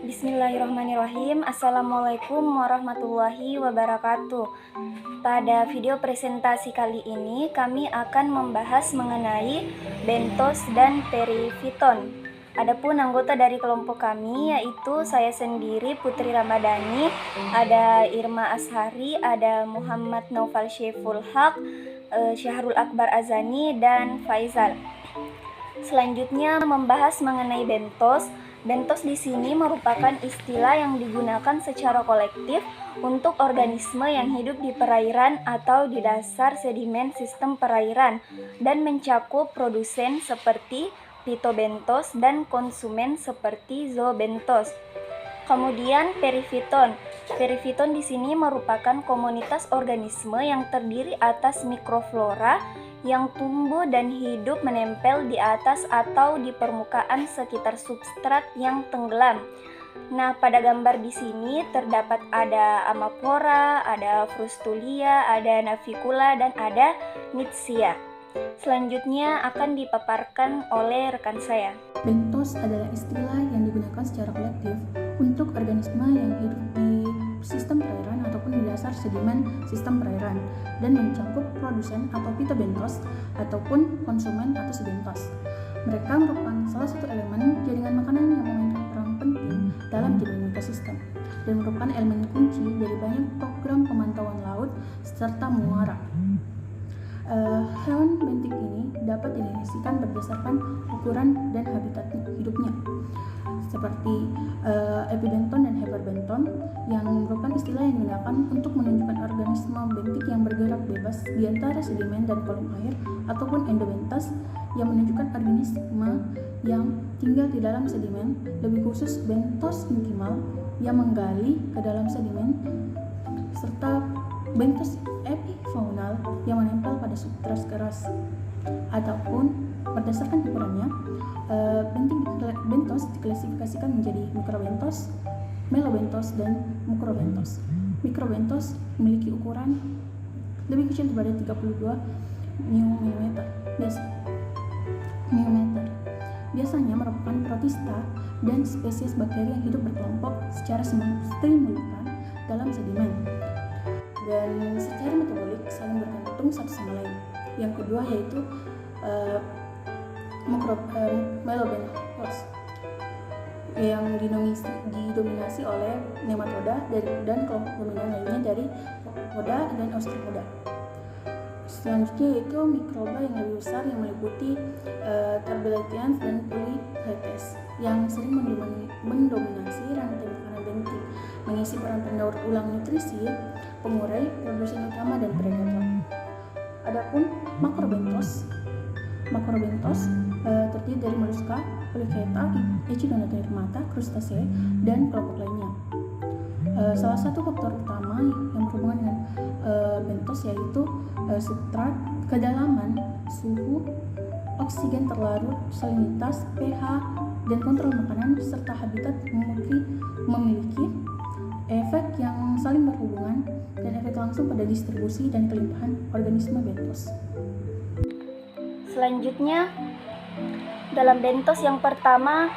Bismillahirrahmanirrahim. Assalamualaikum warahmatullahi wabarakatuh. Pada video presentasi kali ini kami akan membahas mengenai bentos dan perifiton. Adapun anggota dari kelompok kami yaitu saya sendiri Putri Ramadhani, ada Irma Ashari, ada Muhammad Naufal Syaiful Haq, Syahrul Akbar Azani, dan Faizal. Selanjutnya membahas mengenai bentos. Bentos di sini merupakan istilah yang digunakan secara kolektif untuk organisme yang hidup di perairan atau di dasar sedimen sistem perairan dan mencakup produsen seperti phytobentos dan konsumen seperti zoobentos. Kemudian perifiton. Perifiton di sini merupakan komunitas organisme yang terdiri atas mikroflora yang tumbuh dan hidup menempel di atas atau di permukaan sekitar substrat yang tenggelam. Nah, pada gambar di sini terdapat ada Amphora, ada Frustulia, ada Navicula, dan ada Nitschia. Selanjutnya akan dipaparkan oleh rekan saya. Bentos adalah istilah yang digunakan secara kolektif untuk organisme yang hidup di sistem perairan ataupun di dasar sedimen sistem perairan dan mencakup produsen atau phytobentos ataupun konsumen atau sebentos. Mereka merupakan salah satu elemen jaringan makanan yang memainkan peran penting dalam jaringan ekosistem dan merupakan elemen kunci dari banyak program pemantauan laut serta muara. Hewan bentik ini dapat didefinisikan berdasarkan ukuran dan habitat hidupnya, seperti epibenton dan hyperbenton, yang merupakan istilah yang digunakan untuk menunjukkan organisme bentik yang bergerak bebas di antara sedimen dan kolom air, ataupun endobentos yang menunjukkan organisme yang tinggal di dalam sedimen, lebih khusus bentos intimal yang menggali ke dalam sedimen, serta bentos epifaunal yang menempel pada substrat keras. Ataupun berdasarkan ukurannya, bentos diklasifikasikan menjadi mikrobentos, melobentos, dan mukrobentos. Mikrobentos memiliki ukuran lebih kecil daripada 32 mm. Biasanya merupakan protista dan spesies bakteri yang hidup berkelompok secara simultan dalam sedimen dan secara metabolik saling bergantung satu sama lain. Yang kedua yaitu melobentos yang didominasi oleh nematoda dan kelompok dominan lainnya dari Poda dan Ostracoda. Selanjutnya yaitu mikroba yang lebih besar yang meliputi Tarbellatians dan Polychaetes yang sering mendominasi rantai makanan bentik, mengisi peran pendaur ulang nutrisi, pengurai, produsen utama, dan predator. Adapun makrobentos terdiri dari Mollusca, Polychaeta, Echinodermata, Krustacea, dan kelompok lainnya. Salah satu faktor utama yang berhubungan dengan bentos yaitu substrat, kedalaman, suhu, oksigen terlarut, salinitas, pH, dan kontrol makanan, serta habitat memiliki efek yang saling berhubungan dan efek langsung pada distribusi dan kelimpahan organisme bentos. Selanjutnya, dalam bentos yang pertama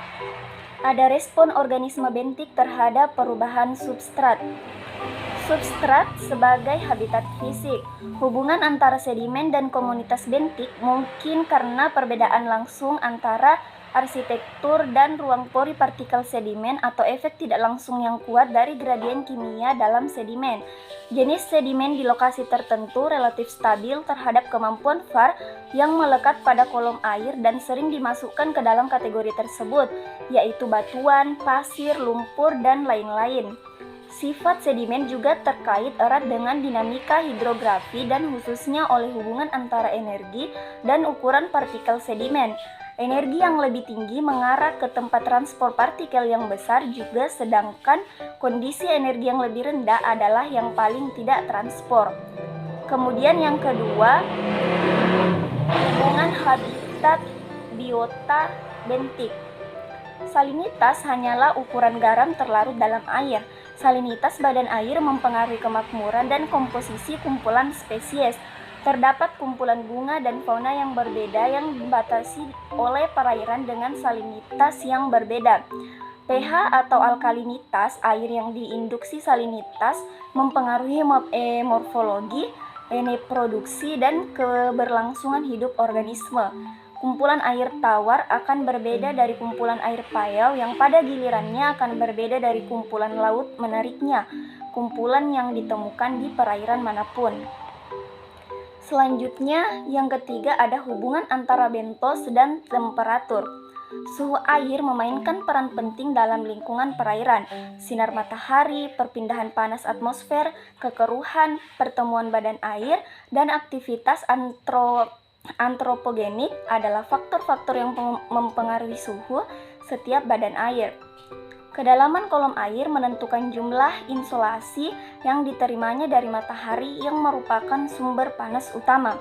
ada respon organisme bentik terhadap perubahan substrat. Substrat sebagai habitat fisik. Hubungan antara sedimen dan komunitas bentik mungkin karena perbedaan langsung antara arsitektur dan ruang pori partikel sedimen atau efek tidak langsung yang kuat dari gradien kimia dalam sedimen. Jenis sedimen di lokasi tertentu relatif stabil terhadap kemampuan VAR yang melekat pada kolom air dan sering dimasukkan ke dalam kategori tersebut, yaitu batuan, pasir, lumpur, dan lain-lain. Sifat sedimen juga terkait erat dengan dinamika hidrografi dan khususnya oleh hubungan antara energi dan ukuran partikel sedimen. Energi yang lebih tinggi mengarah ke tempat transport partikel yang besar juga, sedangkan kondisi energi yang lebih rendah adalah yang paling tidak transport. Kemudian yang kedua, hubungan habitat biota bentik. Salinitas hanyalah ukuran garam terlarut dalam air. Salinitas badan air mempengaruhi kemakmuran dan komposisi kumpulan spesies. Terdapat kumpulan bunga dan fauna yang berbeda yang dibatasi oleh perairan dengan salinitas yang berbeda. pH atau alkalinitas air yang diinduksi salinitas mempengaruhi morfologi, reproduksi, dan keberlangsungan hidup organisme. Kumpulan air tawar akan berbeda dari kumpulan air payau yang pada gilirannya akan berbeda dari kumpulan laut menariknya, kumpulan yang ditemukan di perairan manapun. Selanjutnya, yang ketiga ada hubungan antara bentos dan temperatur. Suhu air memainkan peran penting dalam lingkungan perairan. Sinar matahari, perpindahan panas atmosfer, kekeruhan, pertemuan badan air, dan aktivitas antropogenik adalah faktor-faktor yang mempengaruhi suhu setiap badan air. Kedalaman kolom air menentukan jumlah insolasi yang diterimanya dari matahari yang merupakan sumber panas utama.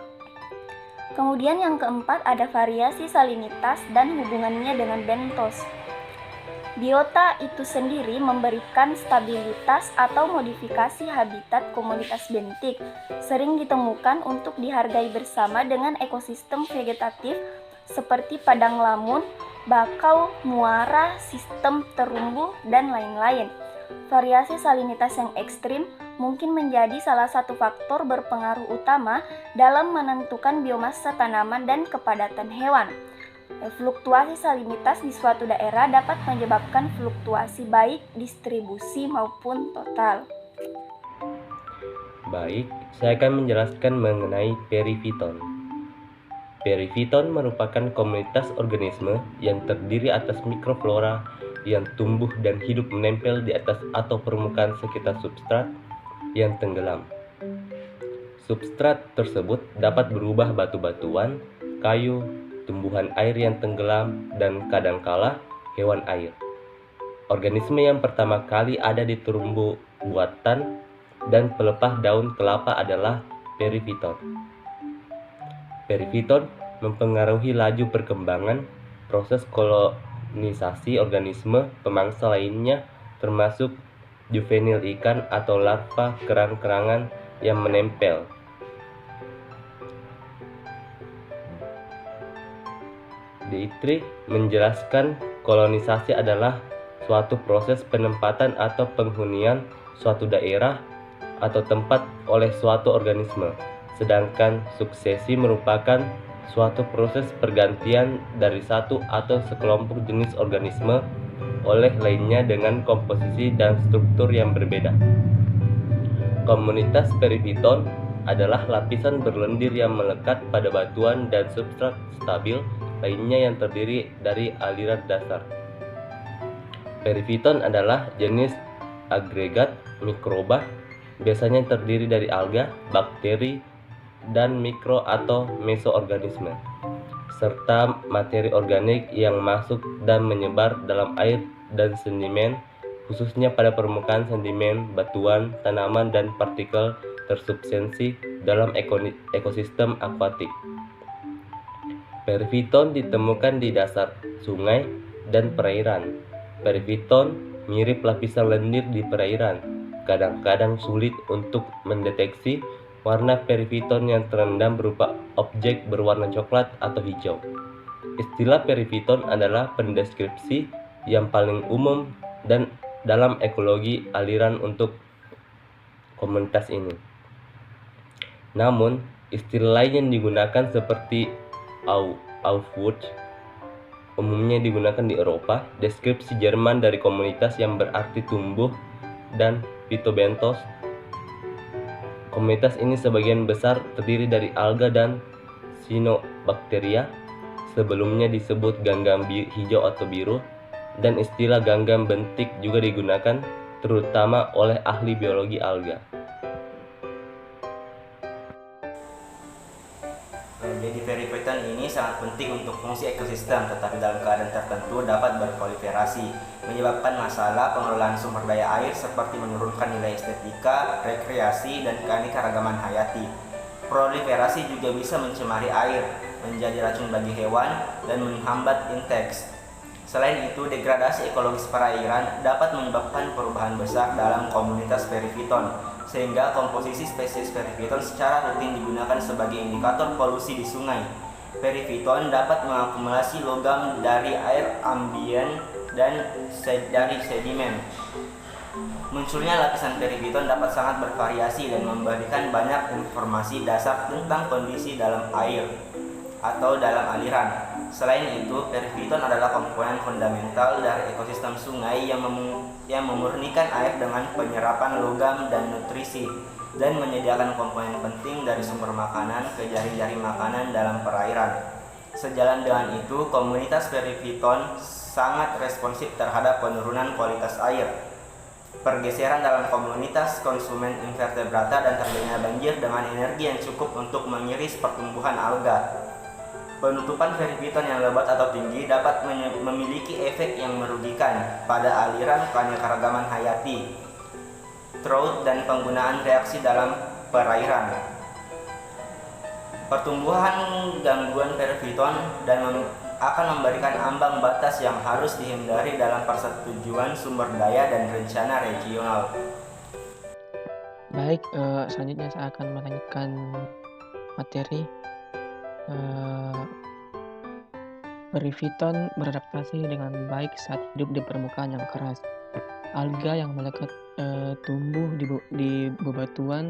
Kemudian yang keempat ada variasi salinitas dan hubungannya dengan bentos. Biota itu sendiri memberikan stabilitas atau modifikasi habitat komunitas bentik, sering ditemukan untuk dihargai bersama dengan ekosistem vegetatif seperti padang lamun, bakau, muara, sistem terumbu, dan lain-lain. Variasi salinitas yang ekstrim mungkin menjadi salah satu faktor berpengaruh utama dalam menentukan biomasa tanaman dan kepadatan hewan. Fluktuasi salinitas di suatu daerah dapat menyebabkan fluktuasi baik distribusi maupun total. Baik, saya akan menjelaskan mengenai perifiton. Perifiton merupakan komunitas organisme yang terdiri atas mikroflora yang tumbuh dan hidup menempel di atas atau permukaan sekitar substrat yang tenggelam. Substrat tersebut dapat berubah batu-batuan, kayu, tumbuhan air yang tenggelam, dan kadangkala hewan air. Organisme yang pertama kali ada di terumbu buatan dan pelepah daun kelapa adalah perifiton. Perifiton mempengaruhi laju perkembangan proses kolonisasi organisme pemangsa lainnya termasuk juvenil ikan atau larva kerang-kerangan yang menempel. Dietrich menjelaskan kolonisasi adalah suatu proses penempatan atau penghunian suatu daerah atau tempat oleh suatu organisme. Sedangkan suksesi merupakan suatu proses pergantian dari satu atau sekelompok jenis organisme oleh lainnya dengan komposisi dan struktur yang berbeda. Komunitas perifiton adalah lapisan berlendir yang melekat pada batuan dan substrat stabil lainnya yang terdiri dari aliran dasar. Perifiton adalah jenis agregat mikroba, biasanya terdiri dari alga, bakteri, dan mikro atau mesoorganisme, serta materi organik yang masuk dan menyebar dalam air dan sedimen, khususnya pada permukaan sedimen, batuan, tanaman, dan partikel tersubstansi dalam ekosistem akuatik. Perifiton ditemukan di dasar sungai dan perairan. Perifiton mirip lapisan lendir di perairan. Kadang-kadang sulit untuk mendeteksi warna perifiton yang terendam berupa objek berwarna coklat atau hijau. Istilah perifiton adalah pendeskripsi yang paling umum dan dalam ekologi aliran untuk komunitas ini. Namun, istilah lain yang digunakan seperti Aufwuchs umumnya digunakan di Eropa, deskripsi Jerman dari komunitas yang berarti tumbuh, dan phytobenthos. Komunitas ini sebagian besar terdiri dari alga dan cyanobacteria, sebelumnya disebut ganggam hijau atau biru, dan istilah ganggam bentik juga digunakan terutama oleh ahli biologi alga. Jadi perifiton ini sangat penting untuk fungsi ekosistem, tetapi dalam keadaan tertentu dapat berproliferasi, menyebabkan masalah pengelolaan sumber daya air seperti menurunkan nilai estetika, rekreasi, dan keanekaragaman hayati. Proliferasi juga bisa mencemari air, menjadi racun bagi hewan, dan menghambat inteks. Selain itu, degradasi ekologis perairan dapat menyebabkan perubahan besar dalam komunitas perifiton, sehingga komposisi spesies perifiton secara rutin digunakan sebagai indikator polusi di sungai. Perifiton dapat mengakumulasi logam dari air ambien dan dari sedimen. Munculnya lapisan perifiton dapat sangat bervariasi dan memberikan banyak informasi dasar tentang kondisi dalam air atau dalam aliran. Selain itu, perifiton adalah komponen fundamental dari ekosistem sungai yang memurnikan air dengan penyerapan logam dan nutrisi dan menyediakan komponen penting dari sumber makanan ke jaring-jaring makanan dalam perairan. Sejalan dengan itu, komunitas perifiton sangat responsif terhadap penurunan kualitas air, pergeseran dalam komunitas konsumen invertebrata, dan terjadinya banjir dengan energi yang cukup untuk mengiris pertumbuhan alga. Penutupan perifiton yang lebat atau tinggi dapat memiliki efek yang merugikan pada aliran keanekaragaman hayati, trout, dan penggunaan reaksi dalam perairan. Pertumbuhan gangguan perifiton akan memberikan ambang batas yang harus dihindari dalam persetujuan sumber daya dan rencana regional. Baik, selanjutnya saya akan melanjutkan materi. Perifiton beradaptasi dengan baik saat hidup di permukaan yang keras. Alga yang melekat tumbuh di bebatuan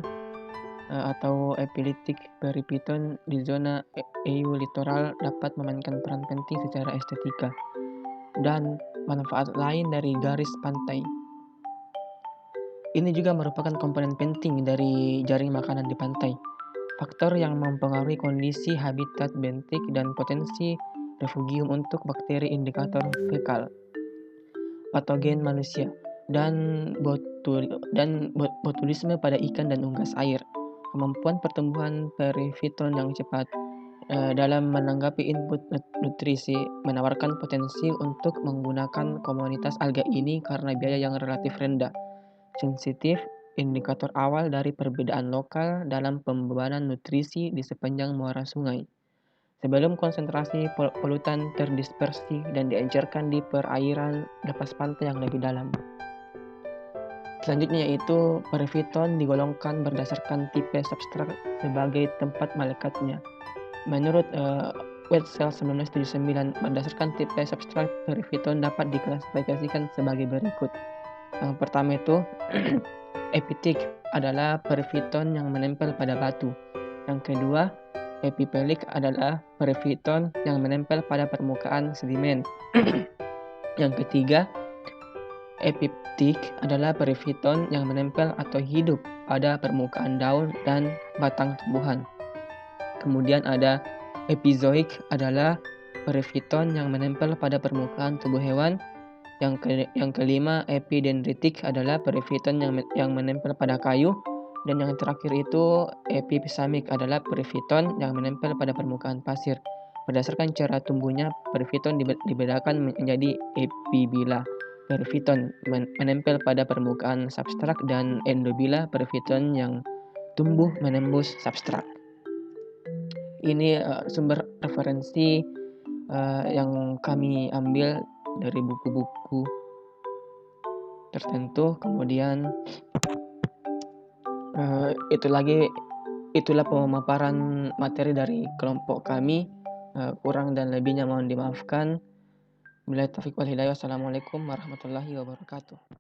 atau epilitik perifiton di zona eulitoral dapat memainkan peran penting secara estetika dan manfaat lain dari garis pantai. Ini juga merupakan komponen penting dari jaring makanan di pantai. Faktor yang mempengaruhi kondisi habitat bentik dan potensi refugium untuk bakteri indikator fekal, patogen manusia, dan botulisme pada ikan dan unggas air. Kemampuan pertumbuhan perifiton yang cepat dalam menanggapi input nutrisi menawarkan potensi untuk menggunakan komunitas alga ini karena biaya yang relatif rendah, sensitif, indikator awal dari perbedaan lokal dalam pembebanan nutrisi di sepanjang muara sungai, sebelum konsentrasi polutan terdispersi dan diencerkan di perairan lepas pantai yang lebih dalam. Selanjutnya yaitu perifiton digolongkan berdasarkan tipe substrat sebagai tempat malekatnya. Menurut Wetzel 1979, berdasarkan tipe substrat perifiton dapat diklasifikasikan sebagai berikut. Yang pertama itu epitik adalah perifiton yang menempel pada batu. Yang kedua, epipelik adalah perifiton yang menempel pada permukaan sedimen. Yang ketiga, epiptik adalah perifiton yang menempel atau hidup pada permukaan daun dan batang tumbuhan. Kemudian ada epizoik adalah perifiton yang menempel pada permukaan tubuh hewan. Yang kelima, epidendritik adalah perifiton yang menempel pada kayu. Dan yang terakhir itu epipisamik adalah perifiton yang menempel pada permukaan pasir. Berdasarkan cara tumbuhnya, perifiton dibedakan menjadi epibila, perifiton menempel pada permukaan substrat, dan endobila, perifiton yang tumbuh menembus substrat. Ini sumber referensi yang kami ambil dari buku-buku tertentu. Kemudian itulah pemaparan materi dari kelompok kami. Kurang dan lebihnya mohon dimaafkan. Billahi taufiq wal hidayah. Wassalamualaikum warahmatullahi wabarakatuh.